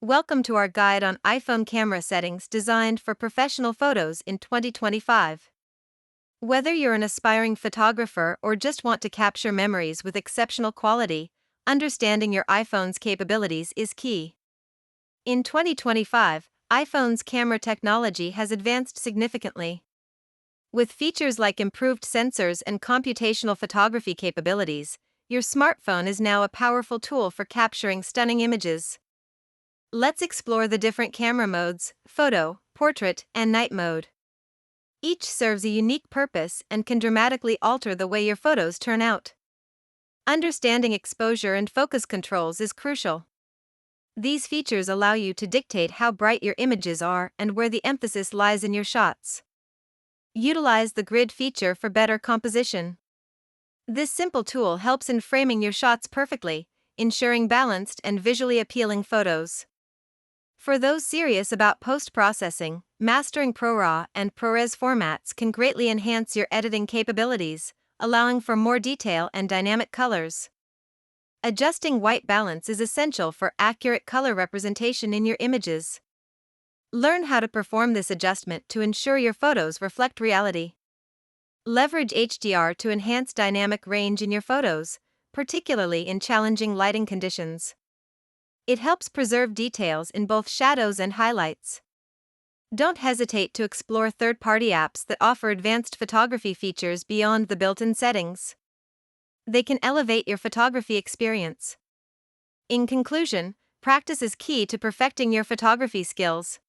Welcome to our guide on iPhone camera settings designed for professional photos in 2025. Whether you're an aspiring photographer or just want to capture memories with exceptional quality, understanding your iPhone's capabilities is key. In 2025, iPhone's camera technology has advanced significantly. With features like improved sensors and computational photography capabilities, your smartphone is now a powerful tool for capturing stunning images. Let's explore the different camera modes: photo, portrait, and night mode. Each serves a unique purpose and can dramatically alter the way your photos turn out. Understanding exposure and focus controls is crucial. These features allow you to dictate how bright your images are and where the emphasis lies in your shots. Utilize the grid feature for better composition. This simple tool helps in framing your shots perfectly, ensuring balanced and visually appealing photos. For those serious about post-processing, mastering proraw and ProRes formats can greatly enhance your editing capabilities, allowing for more detail and dynamic colors. Adjusting white balance is essential for accurate color representation in your images. Learn how to perform this adjustment to ensure your photos reflect reality. Leverage HDR to enhance dynamic range in your photos, particularly in challenging lighting conditions. It helps preserve details in both shadows and highlights. Don't hesitate to explore third-party apps that offer advanced photography features beyond the built-in settings. They can elevate your photography experience. In conclusion, practice is key to perfecting your photography skills.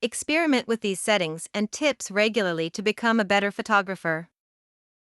Experiment with these settings and tips regularly to become a better photographer.